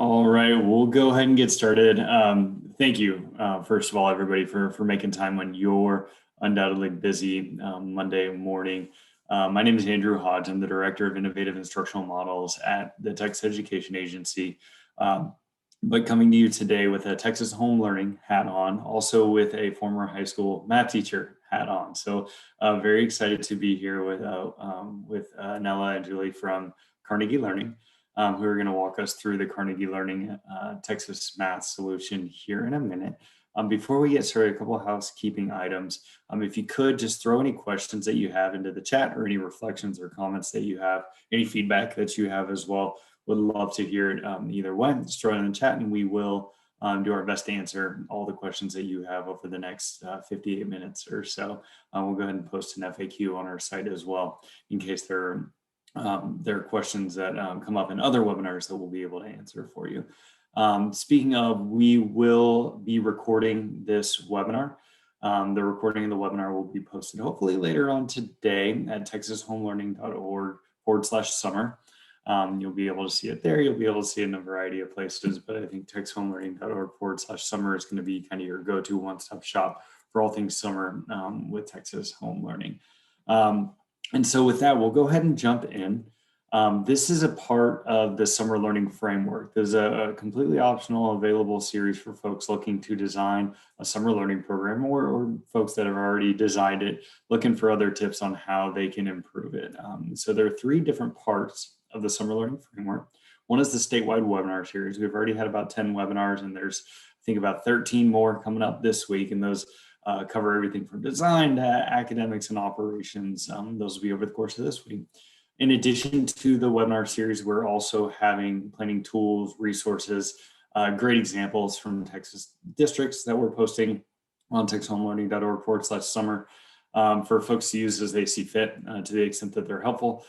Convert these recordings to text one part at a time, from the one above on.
All right, we'll go ahead and get started. Thank you, first of all, everybody, for making time when you're undoubtedly busy Monday morning. My name is Andrew Hodge. I'm the Director of Innovative Instructional Models at the Texas Education Agency. But coming to you today with a Texas Home Learning hat on, also with a former high school math teacher hat on. So very excited to be here with Nella and Julie from Carnegie Learning, who are going to walk us through the Carnegie Learning Texas Math solution here in a minute. Before we get started, a couple of housekeeping items. If you could just throw any questions that you have into the chat, or any reflections or comments that you have, any feedback that you have as well. Would love to hear it either way. Just throw it in the chat and we will do our best to answer all the questions that you have over the next 58 minutes or so. We'll go ahead and post an FAQ on our site as well in case there are questions that come up in other webinars that we'll be able to answer for you. Speaking of, we will be recording this webinar. The recording of the webinar will be posted hopefully later on today at texashomeLearning.org/summer. You'll be able to see it there. You'll be able to see it in a variety of places, but I think texashomeLearning.org/summer is going to be kind of your go-to one-stop shop for all things summer with Texas Home Learning. And so with that, we'll go ahead and jump in. This is a part of the Summer Learning Framework. There's a completely optional available series for folks looking to design a summer learning program, or folks that have already designed it, looking for other tips on how they can improve it. So there are 3 different parts of the Summer Learning Framework. One is the statewide webinar series. We've already had about 10 webinars, and there's, I think, about 13 more coming up this week, and those cover everything from design to academics and operations. Those will be over the course of this week. In addition to the webinar series, we're also having planning tools, resources, great examples from Texas districts that we're posting on texashomeLearning.org/summer for folks to use as they see fit, to the extent that they're helpful.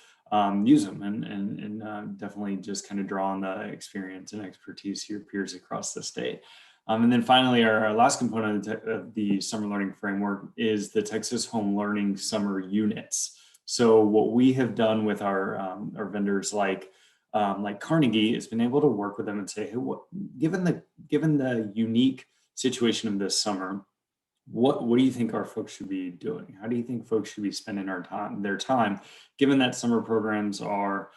Use them and definitely just kind of draw on the experience and expertise of your peers across the state. And then finally, our last component of the Summer Learning Framework is the Texas Home Learning Summer Units. So what we have done with our vendors like Carnegie is been able to work with them and say, hey, given the unique situation of this summer, what do you think our folks should be doing? How do you think folks should be spending their time, given that summer programs are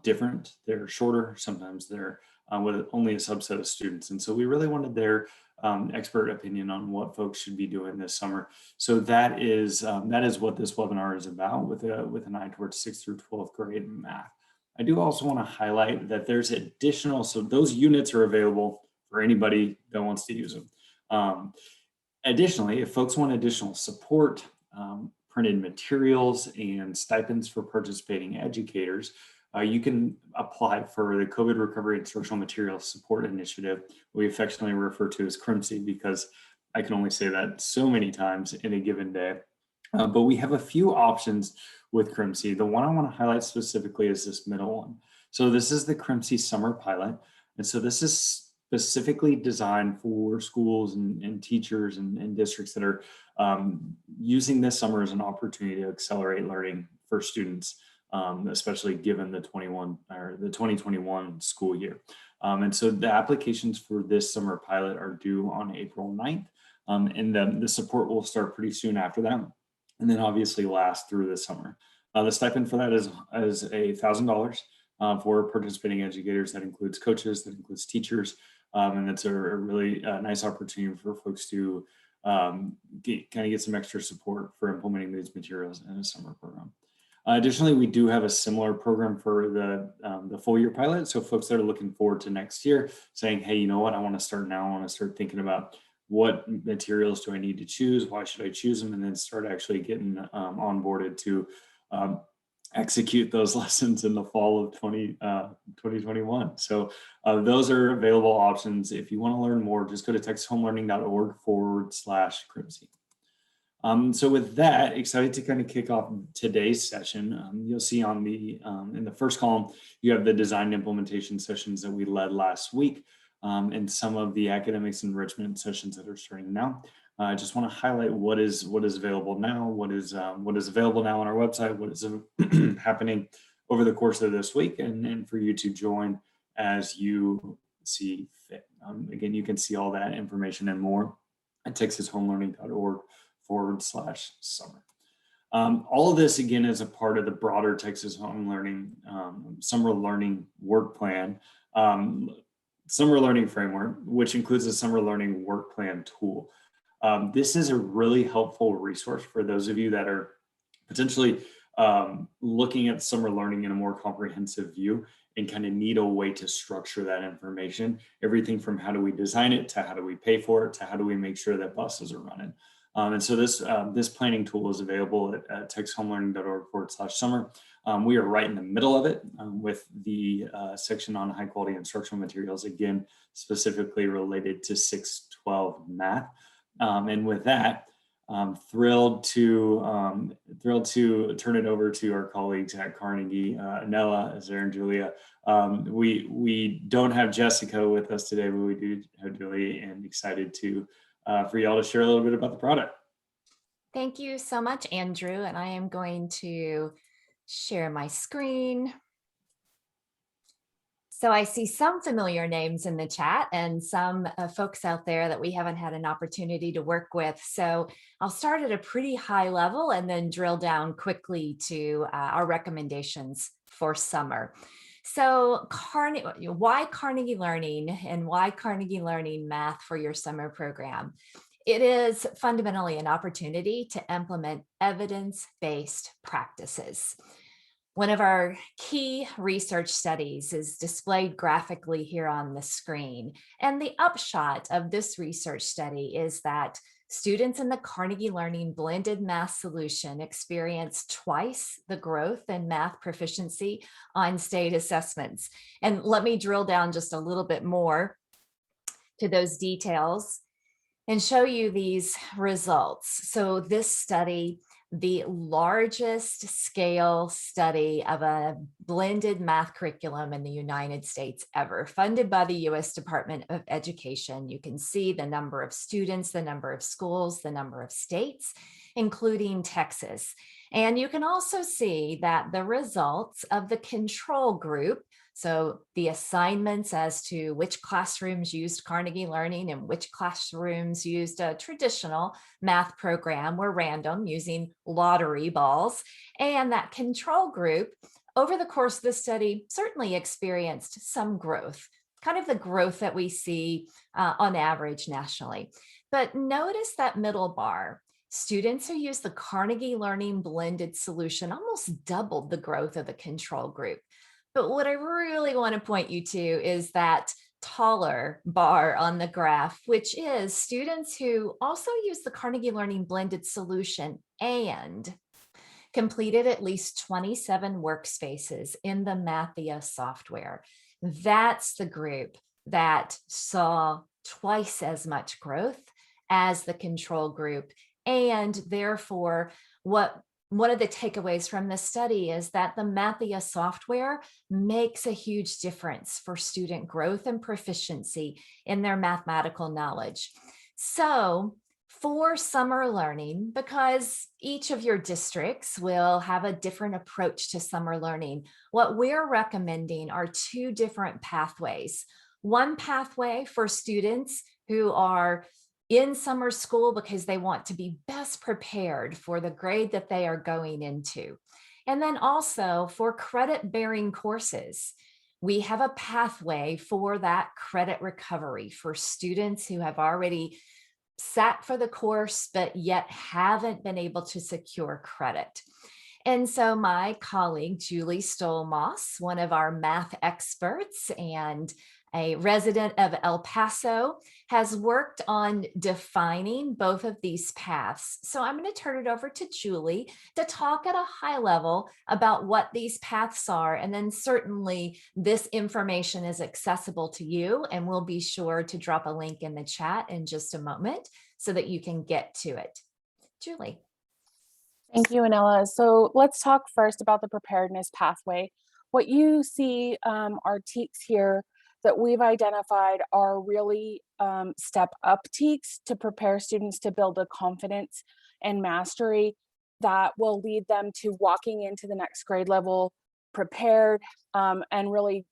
different, they're shorter, sometimes they're with only a subset of students. And so we really wanted their expert opinion on what folks should be doing this summer. So that is what this webinar is about, with an eye towards 6th through 12th grade math. I do also want to highlight that there's additional, so those units are available for anybody that wants to use them. Additionally, if folks want additional support, printed materials and stipends for participating educators, you can apply for the COVID Recovery Instructional Materials Support Initiative, we affectionately refer to as CRIMSI, because I can only say that so many times in a given day. But we have a few options with CRIMSI. The one I want to highlight specifically is this middle one. So this is the CRIMSI Summer Pilot. And so this is specifically designed for schools and teachers and districts that are using this summer as an opportunity to accelerate learning for students, especially given the 2021 school year. And so the applications for this summer pilot are due on April 9th, and the support will start pretty soon after that, and then obviously last through the summer. The stipend for that is $1,000 for participating educators. That includes coaches, that includes teachers, and it's a really nice opportunity for folks to get some extra support for implementing these materials in a summer program. Additionally, we do have a similar program for the full year pilot. So folks that are looking forward to next year saying, hey, you know what, I want to start now. I want to start thinking about what materials do I need to choose? Why should I choose them? And then start actually getting onboarded to execute those lessons in the fall of 2021. So those are available options. If you want to learn more, just go to texashomeLearning.org/CRIMSI. So with that, excited to kind of kick off today's session. You'll see on the in the first column, you have the design implementation sessions that we led last week, and some of the academics enrichment sessions that are starting now. I just want to highlight what is available now, what is available now on our website, what is happening over the course of this week, and for you to join as you see fit. Again, you can see all that information and more at texashomelearning.org/summer. All of this, again, is a part of the broader Texas Home Learning Summer Learning Work Plan, Summer Learning Framework, which includes the Summer Learning Work Plan tool. This is a really helpful resource for those of you that are potentially looking at summer learning in a more comprehensive view and kind of need a way to structure that information. Everything from how do we design it, to how do we pay for it, to how do we make sure that buses are running. And so this planning tool is available at texashomelearning.org/summer. We are right in the middle of it with the section on high quality instructional materials, again, specifically related to 6-12 math. And with that, I'm thrilled to turn it over to our colleagues at Carnegie, Nella, Azar, and Julia. We don't have Jessica with us today, but we do have Julie, and excited to for y'all to share a little bit about the product. Thank you so much, Andrew. And I am going to share my screen. So I see some familiar names in the chat and some folks out there that we haven't had an opportunity to work with. So I'll start at a pretty high level and then drill down quickly to our recommendations for summer. So why Carnegie Learning, and why Carnegie Learning Math for your summer program? It is fundamentally an opportunity to implement evidence-based practices. One of our key research studies is displayed graphically here on the screen. And the upshot of this research study is that students in the Carnegie Learning blended math solution experience twice the growth in math proficiency on state assessments. And let me drill down just a little bit more to those details and show you these results. So this study, the largest scale study of a blended math curriculum in the United States ever, funded by the US Department of Education. You can see the number of students, the number of schools, the number of states, including Texas. And you can also see that the results of the control group, so the assignments as to which classrooms used Carnegie Learning and which classrooms used a traditional math program, were random using lottery balls. And that control group, over the course of the study, certainly experienced some growth, kind of the growth that we see on average nationally. But notice that middle bar. Students who use the Carnegie Learning blended solution almost doubled the growth of the control group. But what I really want to point you to is that taller bar on the graph, which is students who also use the Carnegie Learning blended solution and completed at least 27 workspaces in the Mathia software. That's the group that saw twice as much growth as the control group. And therefore, one of the takeaways from this study is that the Mathia software makes a huge difference for student growth and proficiency in their mathematical knowledge. So for summer learning, because each of your districts will have a different approach to summer learning, what we're recommending are two different pathways. One pathway for students who are in summer school because they want to be best prepared for the grade that they are going into. And then also for credit-bearing courses, we have a pathway for that credit recovery for students who have already sat for the course, but yet haven't been able to secure credit. And so my colleague, Julie Stolmoss, one of our math experts and a resident of El Paso, has worked on defining both of these paths. So I'm going to turn it over to Julie to talk at a high level about what these paths are. And then certainly this information is accessible to you, and we'll be sure to drop a link in the chat in just a moment so that you can get to it. Julie. Thank you, Anella. So let's talk first about the preparedness pathway. What you see are Teex here that we've identified are really step up Teex to prepare students to build a confidence and mastery that will lead them to walking into the next grade level prepared and really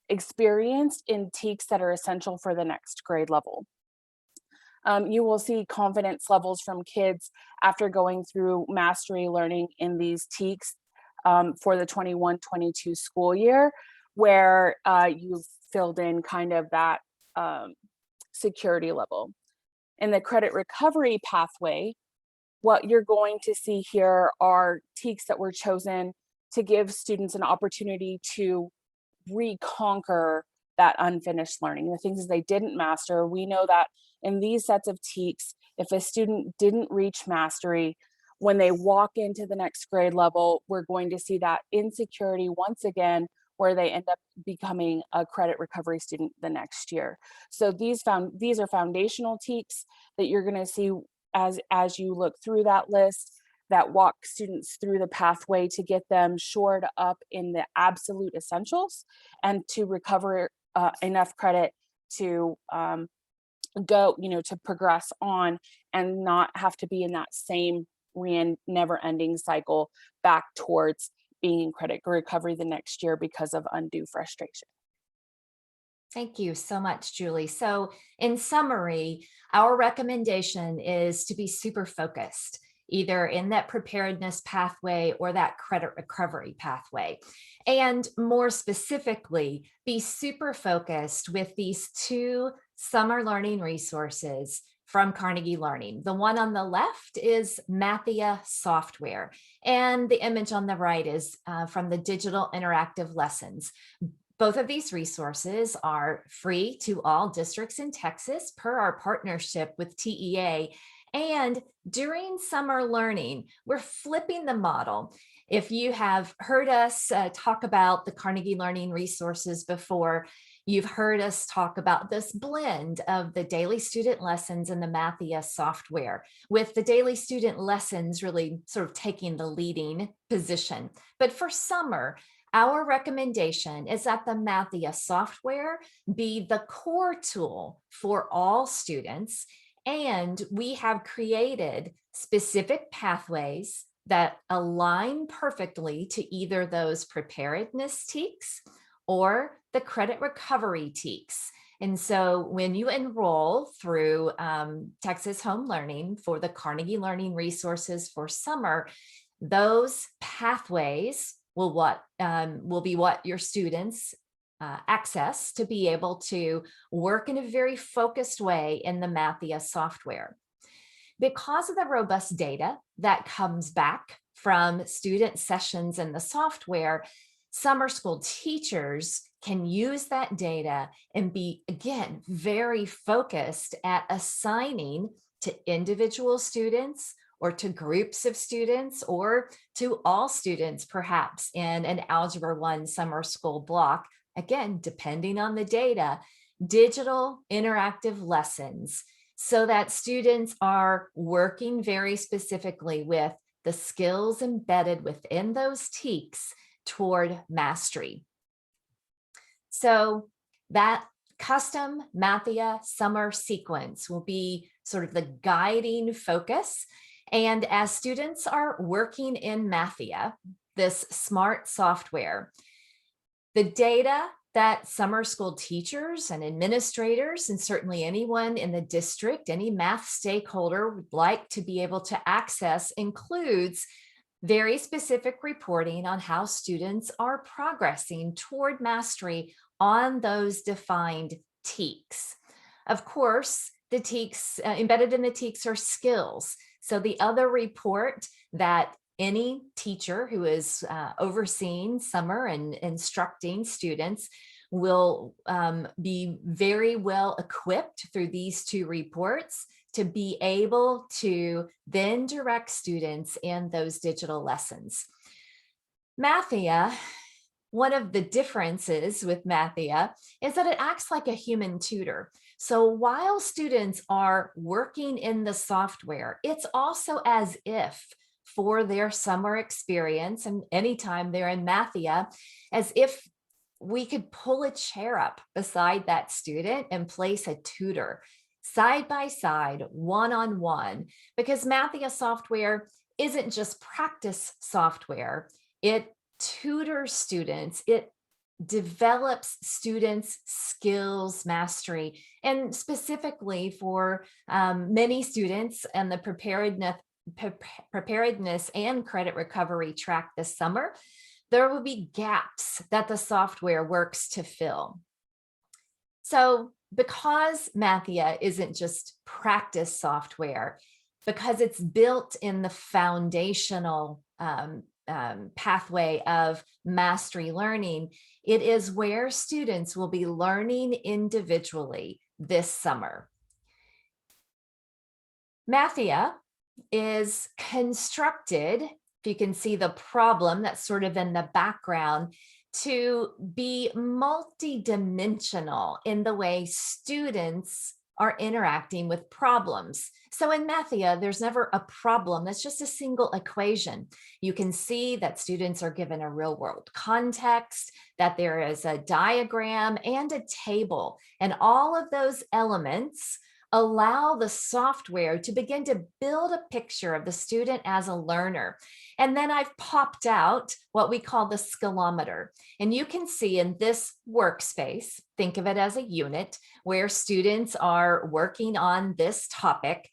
experienced in Teex that are essential for the next grade level. You will see confidence levels from kids after going through mastery learning in these Teex for the 21-22 school year, where you've filled in kind of that security level. In the credit recovery pathway, what you're going to see here are Teex that were chosen to give students an opportunity to reconquer that unfinished learning, the things that they didn't master. We know that in these sets of Teex, if a student didn't reach mastery, when they walk into the next grade level, we're going to see that insecurity once again, where they end up becoming a credit recovery student the next year. So these are foundational Teex that you're going to see as you look through that list, that walk students through the pathway to get them shored up in the absolute essentials and to recover enough credit to go, to progress on and not have to be in that same never-ending cycle back towards being in credit recovery the next year because of undue frustration. Thank you so much, Julie. So in summary, our recommendation is to be super focused, either in that preparedness pathway or that credit recovery pathway. And more specifically, be super focused with these 2 summer learning resources from Carnegie Learning. The one on the left is Mathia software, and the image on the right is from the digital interactive lessons. Both of these resources are free to all districts in Texas per our partnership with TEA. And during summer learning, we're flipping the model. If you have heard us talk about the Carnegie Learning resources before, you've heard us talk about this blend of the daily student lessons and the Mathia software, with the daily student lessons really sort of taking the leading position. But for summer, our recommendation is that the Mathia software be the core tool for all students, and we have created specific pathways that align perfectly to either those preparedness Teex or the credit recovery Teex. And so when you enroll through Texas Home Learning for the Carnegie Learning resources for summer, those pathways will be what your students access to be able to work in a very focused way in the Mathia software. Because of the robust data that comes back from student sessions in the software, summer school teachers can use that data and be, again, very focused at assigning to individual students or to groups of students or to all students, perhaps in an Algebra 1 summer school block, again, depending on the data, digital interactive lessons, so that students are working very specifically with the skills embedded within those Teex toward mastery. So that custom Mathia summer sequence will be sort of the guiding focus. And as students are working in Mathia, this smart software, the data that summer school teachers and administrators, and certainly anyone in the district, any math stakeholder would like to be able to access, includes very specific reporting on how students are progressing toward mastery on those defined Teex. Of course, the Teex, embedded in the Teex are skills. So the other report that any teacher who is overseeing summer and instructing students will be very well equipped through these 2 reports to be able to then direct students in those digital lessons. Mathia, one of the differences with Mathia is that it acts like a human tutor. So while students are working in the software, it's also as if for their summer experience and anytime they're in Mathia, as if we could pull a chair up beside that student and place a tutor side by side, one-on-one, because Mathia software isn't just practice software. It tutors students. It develops students' skills mastery, and specifically for many students and the preparedness and credit recovery track this summer, there will be gaps that the software works to fill. So because Mathia isn't just practice software, because it's built in the foundational pathway of mastery learning, it is where students will be learning individually this summer. Mathia is constructed, if you can see the problem that's sort of in the background, to be multidimensional in the way students are interacting with problems. So in Mathia, there's never a problem. That's just a single equation. You can see that students are given a real world context, that there is a diagram and a table, and all of those elements allow the software to begin to build a picture of the student as a learner. And then I've popped out what we call the skillometer. And you can see in this workspace, think of it as a unit where students are working on this topic,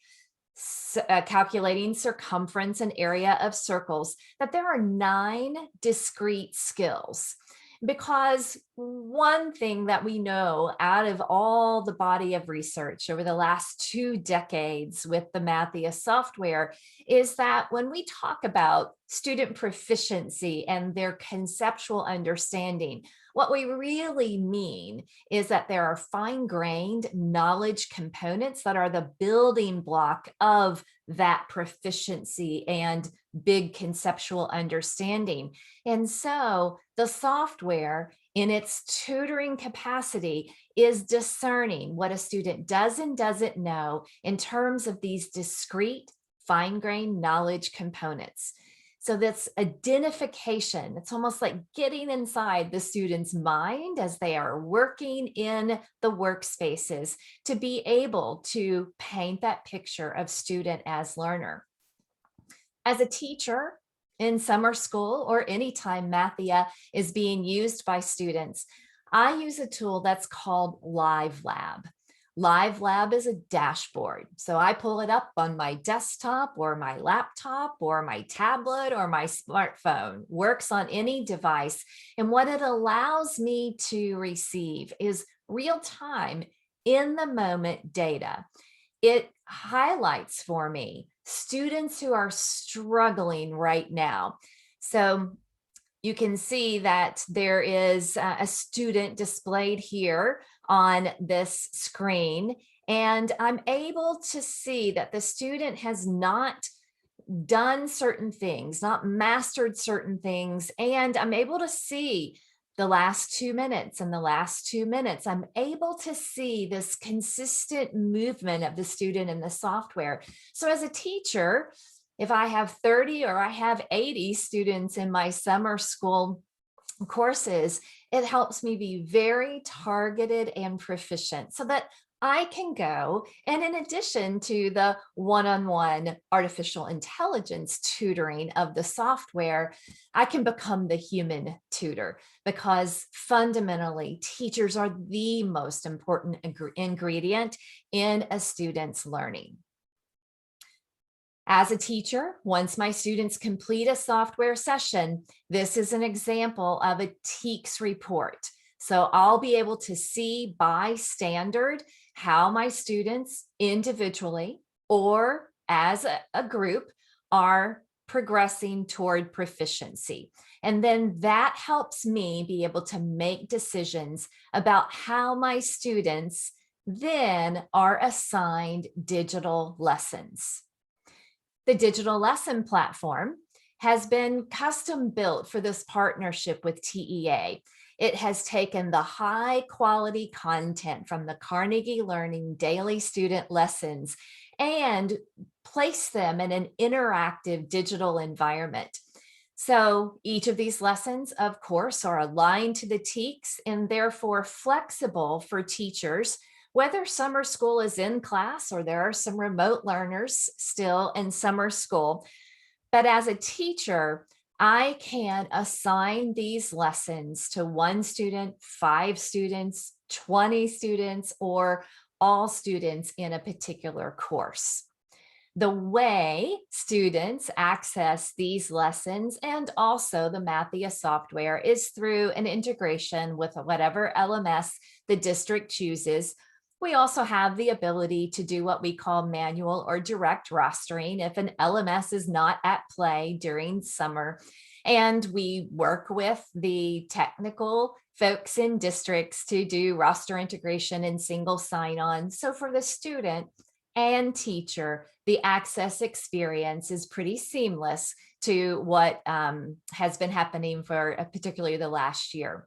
calculating circumference and area of circles, that there are 9 discrete skills. Because one thing that we know out of all the body of research over the last 2 decades with the Mathia software is that when we talk about student proficiency and their conceptual understanding, what we really mean is that there are fine-grained knowledge components that are the building block of that proficiency and big conceptual understanding. And so the software in its tutoring capacity is discerning what a student does and doesn't know in terms of these discrete fine-grained knowledge components. So that's identification. It's almost like getting inside the student's mind as they are working in the workspaces to be able to paint that picture of student as learner. As a teacher in summer school or anytime Mathia is being used by students, I use a tool that's called Live Lab. Live Lab is a dashboard. So I pull it up on my desktop or my laptop or my tablet or my smartphone, works on any device. And what it allows me to receive is real-time, in the moment data. It highlights for me students who are struggling right now. So you can see that there is a student displayed here on this screen, and I'm able to see that the student has not done certain things, not mastered certain things, and I'm able to see the last 2 minutes and the last 2 minutes. I'm able to see this consistent movement of the student in the software. So as a teacher, if I have 30 or I have 80 students in my summer school courses, it helps me be very targeted and proficient so that I can go, and in addition to the one-on-one artificial intelligence tutoring of the software, I can become the human tutor, because fundamentally teachers are the most important ingredient in a student's learning. As a teacher, once my students complete a software session, this is an example of a Teex report. So I'll be able to see by standard how my students individually or as a group are progressing toward proficiency. And then that helps me be able to make decisions about how my students then are assigned digital lessons. The digital lesson platform has been custom built for this partnership with TEA. It has taken the high quality content from the Carnegie Learning daily student lessons and placed them in an interactive digital environment. So each of these lessons, of course, are aligned to the Teex and therefore flexible for teachers, whether summer school is in class or there are some remote learners still in summer school. But as a teacher, I can assign these lessons to 1 student, 5 students, 20 students, or all students in a particular course. The way students access these lessons and also the Mathia software is through an integration with whatever LMS the district chooses. We also have the ability to do what we call manual or direct rostering if an LMS is not at play during summer. And we work with the technical folks in districts to do roster integration and single sign-on. So for the student and teacher, the access experience is pretty seamless to what has been happening for particularly the last year.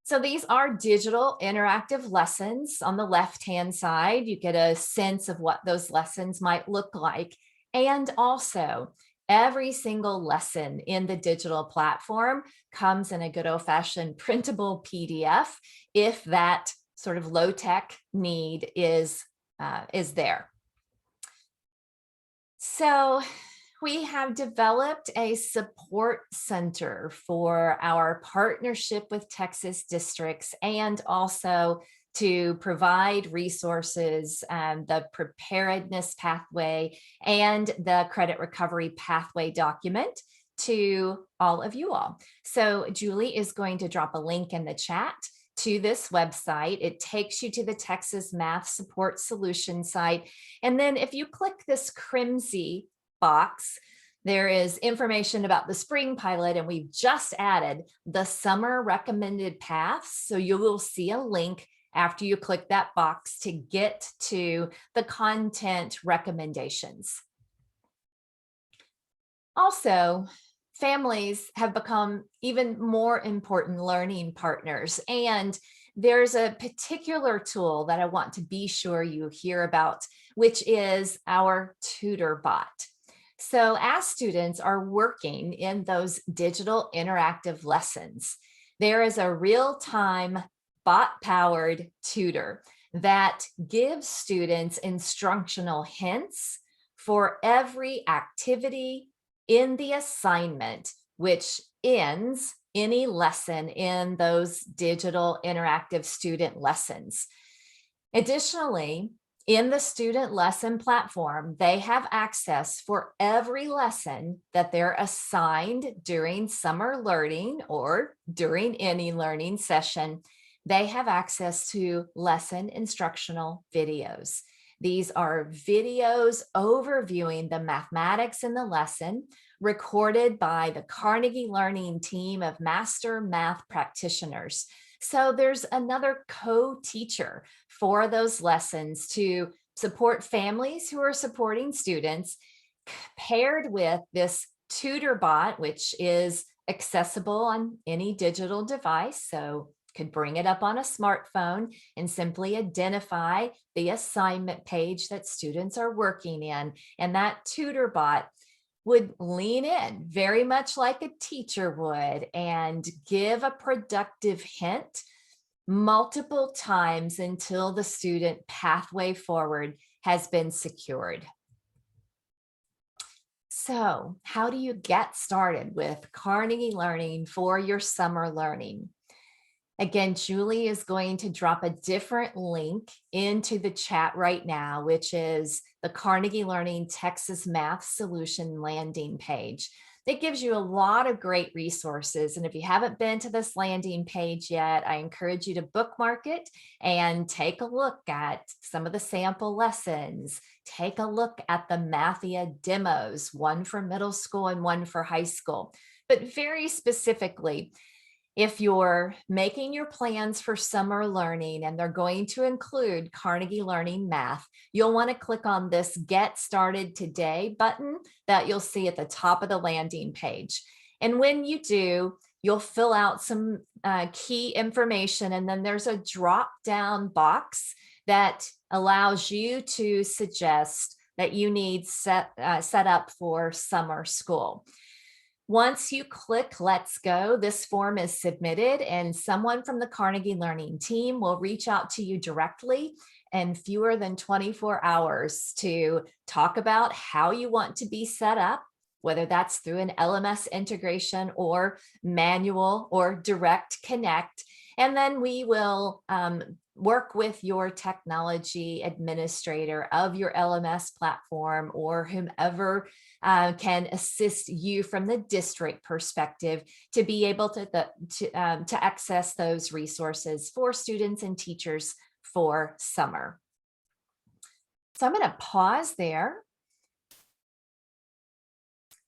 So these are digital interactive lessons. On the left-hand side, you get a sense of what those lessons might look like. And also, every single lesson in the digital platform comes in a good old-fashioned printable PDF if that sort of low-tech need is there. So we have developed a support center for our partnership with Texas districts and also to provide resources, the preparedness pathway and the credit recovery pathway document to all of you all. So Julie is going to drop a link in the chat to this website. It takes you to the Texas Math Support Solution site. And then if you click this crimson box, there is information about the spring pilot, and we've just added the summer recommended paths. So you will see a link after you click that box to get to the content recommendations. Also, families have become even more important learning partners. And there's a particular tool that I want to be sure you hear about, which is our Tutor Bot. So as students are working in those digital interactive lessons, there is a real-time bot-powered tutor that gives students instructional hints for every activity in the assignment, which ends any lesson in those digital interactive student lessons. Additionally, in the student lesson platform, they have access for every lesson that they're assigned during summer learning or during any learning session. They have access to lesson instructional videos. These are videos overviewing the mathematics in the lesson, recorded by the Carnegie Learning team of master math practitioners. So there's another co-teacher for those lessons to support families who are supporting students, paired with this Tutor Bot, which is accessible on any digital device. So could bring it up on a smartphone and simply identify the assignment page that students are working in. And that Tutor Bot would lean in very much like a teacher would and give a productive hint multiple times until the student pathway forward has been secured. So how do you get started with Carnegie Learning for your summer learning? Again, Julie is going to drop a different link into the chat right now, which is the Carnegie Learning Texas Math Solution landing page. That gives you a lot of great resources. And if you haven't been to this landing page yet, I encourage you to bookmark it and take a look at some of the sample lessons. Take a look at the Mathia demos, one for middle school and one for high school. But very specifically, if you're making your plans for summer learning and they're going to include Carnegie Learning Math, you'll want to click on this Get Started Today button that you'll see at the top of the landing page. And when you do, you'll fill out some key information, and then there's a drop-down box that allows you to suggest that you need set up for summer school. Once you click Let's Go, this form is submitted and someone from the Carnegie Learning team will reach out to you directly in fewer than 24 hours to talk about how you want to be set up, whether that's through an LMS integration or manual or direct connect. And then we will work with your technology administrator of your LMS platform or whomever can assist you from the district perspective to be able to access those resources for students and teachers for summer. So I'm going to pause there.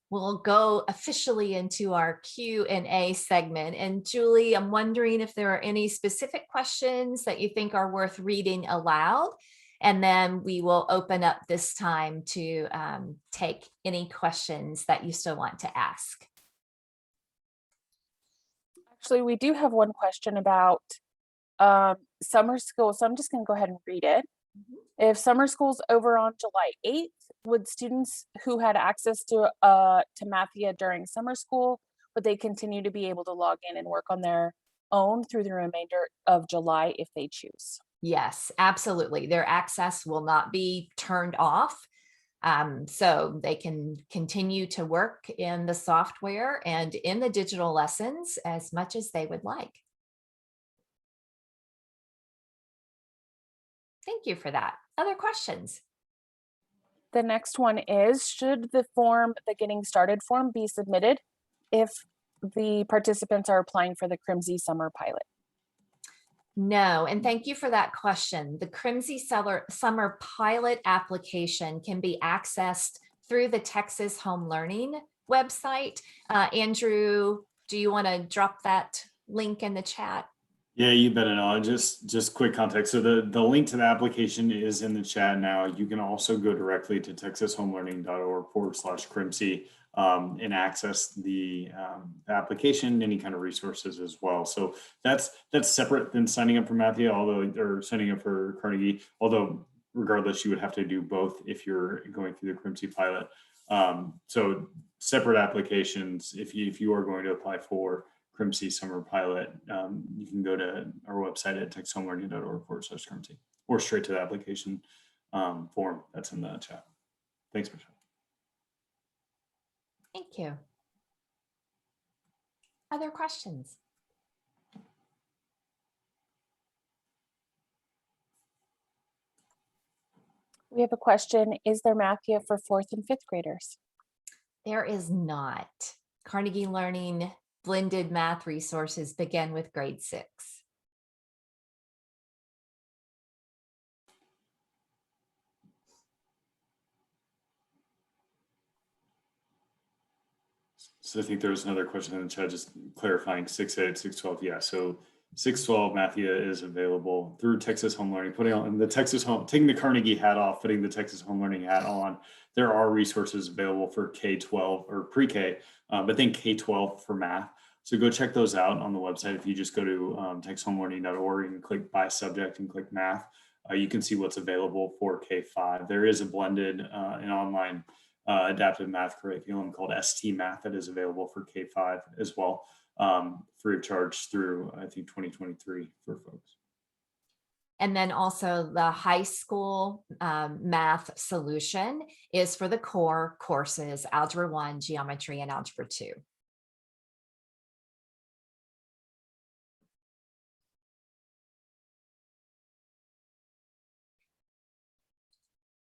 We'll go officially into our Q&A segment. And Julie, I'm wondering if there are any specific questions that you think are worth reading aloud. And then we will open up this time to take any questions that you still want to ask. Actually, we do have one question about summer school. So I'm just going to go ahead and read it. If summer school's over on July 8th, would students who had access to Mathia during summer school, would they continue to be able to log in and work on their own through the remainder of July if they choose? Yes, absolutely. Their access will not be turned off. So they can continue to work in the software and in the digital lessons as much as they would like. Thank you for that. Other questions? The next one is, should the getting started form be submitted if the participants are applying for the CRMSI summer pilot? No, and thank you for that question. The CRMSI summer pilot application can be accessed through the Texas Home Learning website. Andrew, do you want to drop that link in the chat? Yeah, you bet it all. Just quick context. So the link to the application is in the chat now. You can also go directly to texashomeLearning.org/CRMSI and access the application, any kind of resources as well. So that's separate than signing up for Mathia, or signing up for Carnegie. Although regardless, you would have to do both if you're going through the CRMSI pilot. So separate applications. If you are going to apply for CRMSI summer pilot, you can go to our website at texashomeLearning.org/CRMSI or straight to the application form that's in the chat. Thanks, Michelle. Thank you. Other questions? We have a question. Is there Mathia for 4th and 5th graders? There is not. Carnegie Learning blended math resources begin with grade 6. So I think there was another question in the chat, just clarifying 6-8, 6-12. Yeah, so 6-12 Mathia is available through Texas Home Learning. Taking the Carnegie hat off, putting the Texas Home Learning hat on. There are resources available for K-12 or pre-K, but then K-12 for math. So go check those out on the website. If you just go to texashomeLearning.org and click by subject and click math, you can see what's available for K-5. There is a blended and online adaptive math curriculum called ST Math that is available for K-5 as well, free of charge through, I think, 2023 for folks. And then also the high school math solution is for the core courses, Algebra 1, Geometry, and Algebra 2.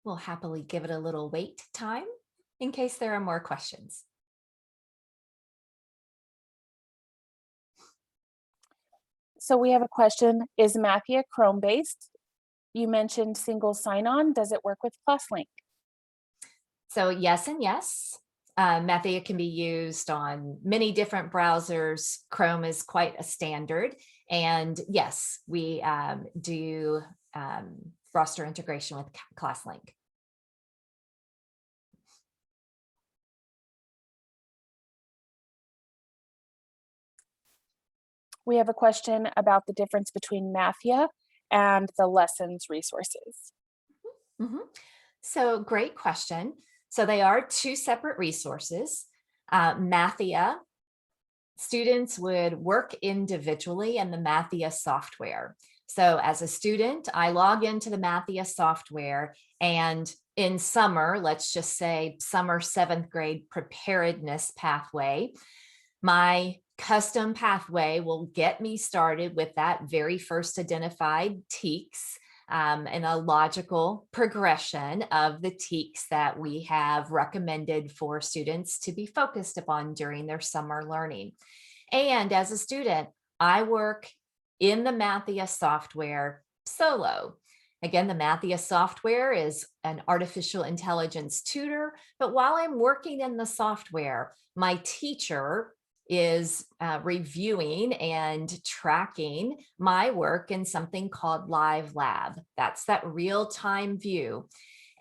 We'll happily give it a little wait time in case there are more questions. So we have a question. Is Mathia Chrome-based? You mentioned single sign-on. Does it work with ClassLink? So yes and yes. Mathia can be used on many different browsers. Chrome is quite a standard. And yes, we do roster integration with ClassLink. We have a question about the difference between Mathia and the lessons resources. So great question. So they are two separate resources. Mathia, students would work individually in the Mathia software. So as a student, I log into the Mathia software, and in summer, let's just say summer 7th grade preparedness pathway, my custom pathway will get me started with that very first identified Teex, and a logical progression of the Teex that we have recommended for students to be focused upon during their summer learning. And as a student, I work in the Mathia software solo. Again, the Mathia software is an artificial intelligence tutor, but while I'm working in the software, my teacher is reviewing and tracking my work in something called Live Lab. That's that real-time view.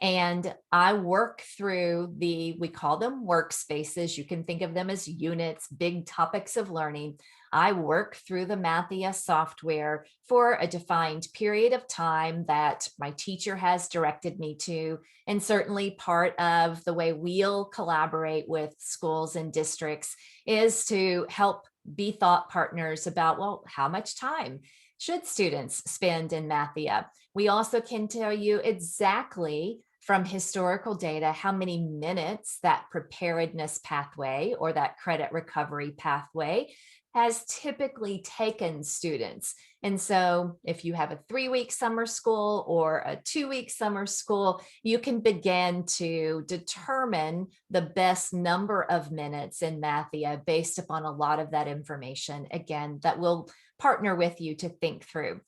And I work through we call them workspaces. You can think of them as units, big topics of learning. I work through the Mathia software for a defined period of time that my teacher has directed me to. And certainly part of the way we'll collaborate with schools and districts is to help be thought partners about, well, how much time should students spend in Mathia? We also can tell you exactly from historical data how many minutes that preparedness pathway or that credit recovery pathway has typically taken students. And so if you have a 3-week summer school or a 2-week summer school, you can begin to determine the best number of minutes in Mathia based upon a lot of that information, again, that will partner with you to think through.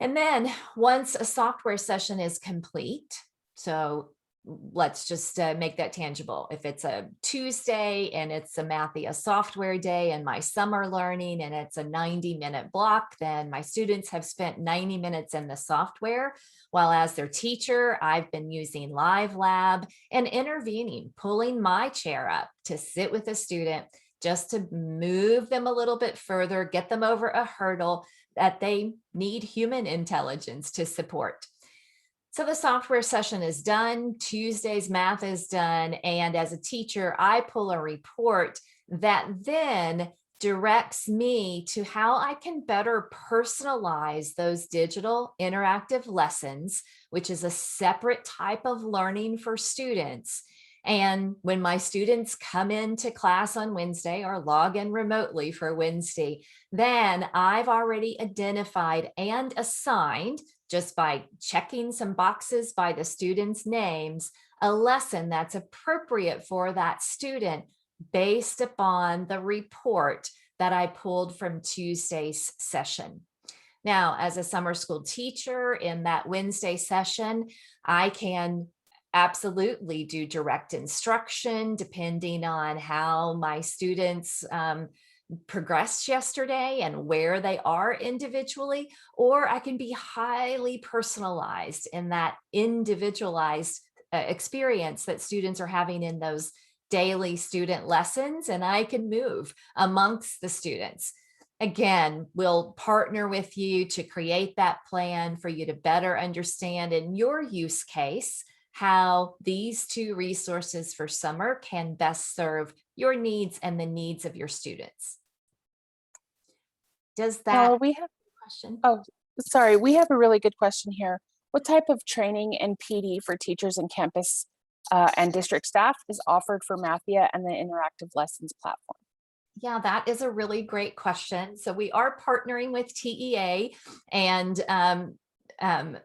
And then once a software session is complete, so let's just make that tangible. If it's a Tuesday and it's a Mathia software day and my summer learning and it's a 90-minute block, then my students have spent 90 minutes in the software, while as their teacher, I've been using Live Lab and intervening, pulling my chair up to sit with a student just to move them a little bit further, get them over a hurdle that they need human intelligence to support. So the software session is done, Tuesday's math is done, and as a teacher, I pull a report that then directs me to how I can better personalize those digital interactive lessons, which is a separate type of learning for students. And when my students come into class on Wednesday or log in remotely for Wednesday, then I've already identified and assigned, just by checking some boxes by the students' names, a lesson that's appropriate for that student based upon the report that I pulled from Tuesday's session. Now, as a summer school teacher in that Wednesday session, I can absolutely do direct instruction depending on how my students progressed yesterday and where they are individually, or I can be highly personalized in that individualized experience that students are having in those daily student lessons, and I can move amongst the students. Again, we'll partner with you to create that plan for you to better understand in your use case how these two resources for summer can best serve your needs and the needs of your students. Does that We have, question? oh, sorry, we have a really good question here. What type of training and PD for teachers and campus and district staff is offered for Mathia and the interactive lessons platform? Yeah, that is a really great question. So we are partnering with TEA, and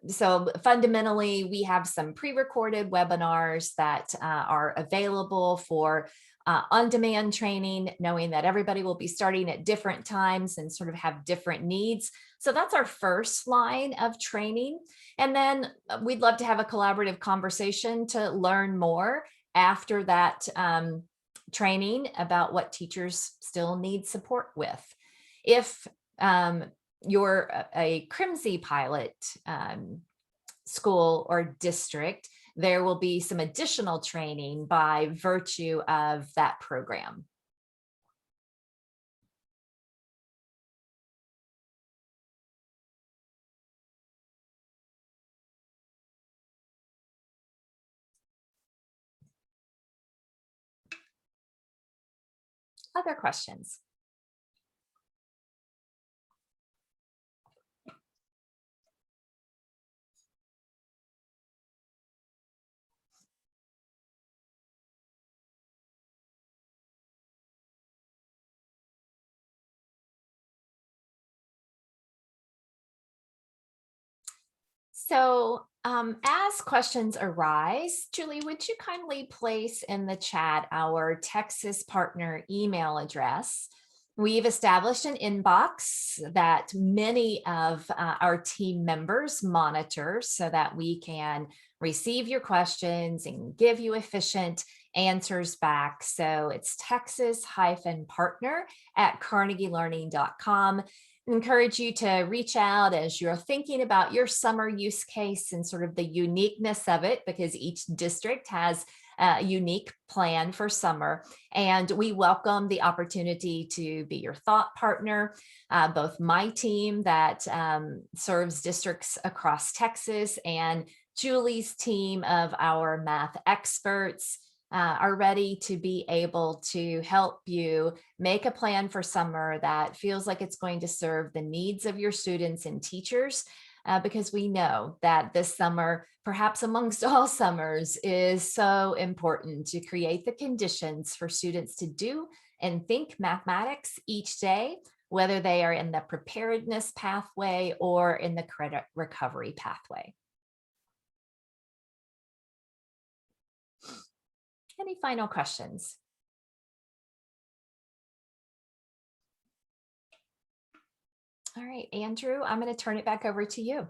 so fundamentally, we have some pre-recorded webinars that are available for on-demand training, knowing that everybody will be starting at different times and sort of have different needs. So that's our first line of training. And then we'd love to have a collaborative conversation to learn more after that training about what teachers still need support with. If you're a CRIMSI pilot school or district, there will be some additional training by virtue of that program. Other questions? So as questions arise, Julie, would you kindly place in the chat our Texas partner email address? We've established an inbox that many of our team members monitor so that we can receive your questions and give you efficient answers back. So it's texas-partner@carnegielearning.com. Encourage you to reach out as you're thinking about your summer use case and sort of the uniqueness of it, because each district has a unique plan for summer. And we welcome the opportunity to be your thought partner. Both my team that serves districts across Texas and Julie's team of our math experts are ready to be able to help you make a plan for summer that feels like it's going to serve the needs of your students and teachers, because we know that this summer, perhaps amongst all summers, is so important to create the conditions for students to do and think mathematics each day, whether they are in the preparedness pathway or in the credit recovery pathway. Any final questions? All right, Andrew, I'm going to turn it back over to you.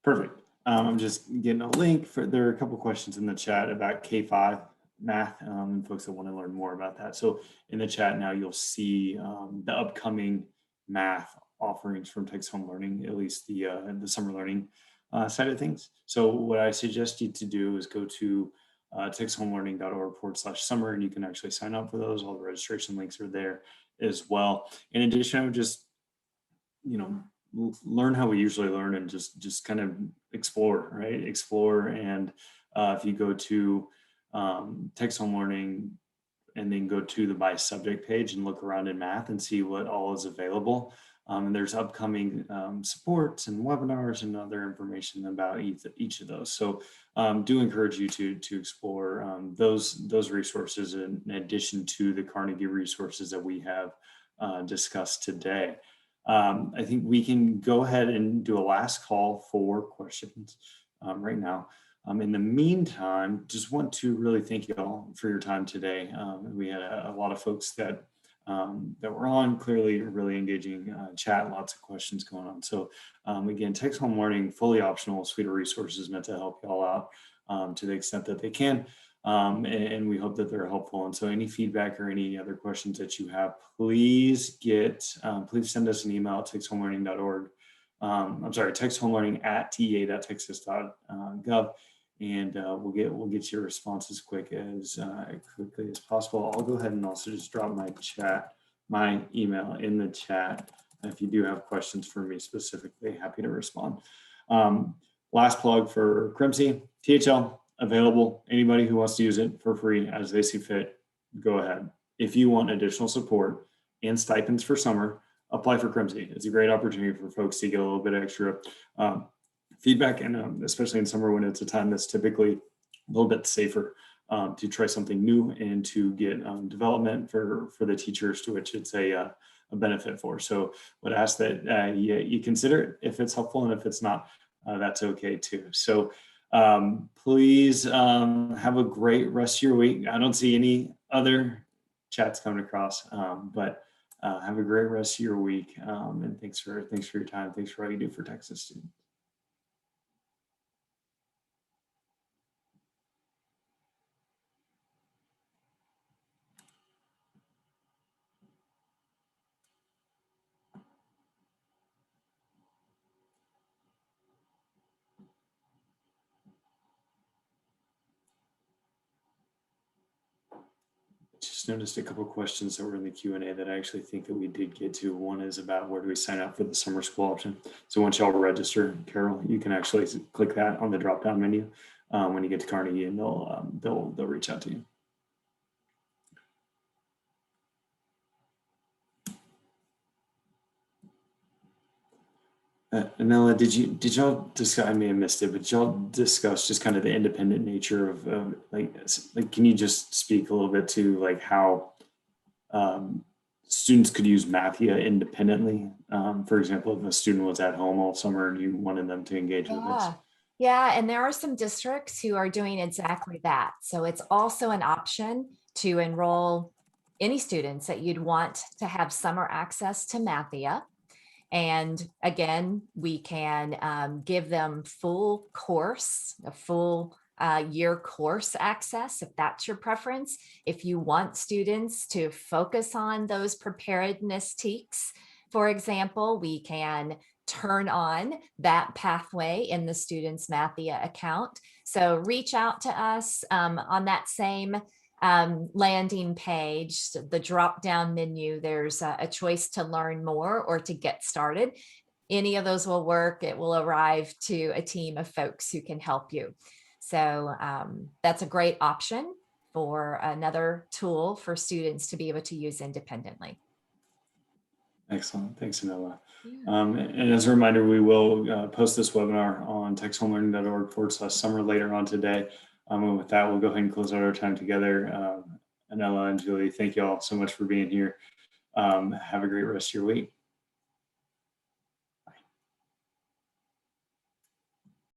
Perfect. I'm just getting a link for, there are a couple questions in the chat about K-5 math and folks that want to learn more about that. So in the chat now, you'll see the upcoming math offerings from Teex Home Learning, at least the summer learning side of things. So what I suggest you to do is go to texhomeLearning.org/summer, and you can actually sign up for those. All the registration links are there as well. In addition, I would just, learn how we usually learn and just kind of explore, right? Explore. And if you go to Teex Home Learning and then go to the by subject page and look around in math and see what all is available. And there's upcoming supports and webinars and other information about each of those. So do encourage you to explore those resources in addition to the Carnegie resources that we have discussed today. I think we can go ahead and do a last call for questions right now. In the meantime, just want to really thank you all for your time today. We had a lot of folks that were on, clearly really engaging chat, lots of questions going on. So again, Teex Home Learning, fully optional, suite of resources meant to help you all out to the extent that they can. And we hope that they're helpful. And so any feedback or any other questions that you have, please send us an email at texhomelearning.org. I'm sorry, texhomelearning@tea.texas.gov. And we'll get your response as quickly as possible. I'll go ahead and also just drop my email in the chat. If you do have questions for me specifically, happy to respond. Last plug for Crimsey, THL available. Anybody who wants to use it for free as they see fit, go ahead. If you want additional support and stipends for summer, apply for Crimsey. It's a great opportunity for folks to get a little bit extra feedback, and especially in summer when it's a time that's typically a little bit safer to try something new and to get development for the teachers to which it's a benefit for. So would ask that you consider it if it's helpful, and if it's not, that's okay too. So please have a great rest of your week. I don't see any other chats coming across, but have a great rest of your week. And thanks for your time. Thanks for all you do for Texas students. Just noticed a couple of questions that were in the Q&A that I actually think that we did get to. One is about where do we sign up for the summer school option. So once y'all register, Carol, you can actually click that on the drop-down menu when you get to Carnegie, and they'll reach out to you. Anela, did y'all discuss? I may have missed it, but did y'all discuss just kind of the independent nature of like? Can you just speak a little bit to like how students could use Mathia independently. For example, if a student was at home all summer and you wanted them to engage with this. Yeah, and there are some districts who are doing exactly that. So it's also an option to enroll any students that you'd want to have summer access to Mathia. And again, we can give them full course, a full year course access, if that's your preference. If you want students to focus on those preparedness Teex, for example, we can turn on that pathway in the student's Mathia account. So reach out to us on that same landing page, the drop down menu, there's a choice to learn more or to get started. Any of those will work. It will arrive to a team of folks who can help you. So that's a great option for another tool for students to be able to use independently. Excellent. Thanks, Anela. Yeah. And as a reminder, we will post this webinar on texthomelearning.org/summer later on today. And with that, we'll go ahead and close out our time together. Anela and Julie, thank you all so much for being here. Have a great rest of your week.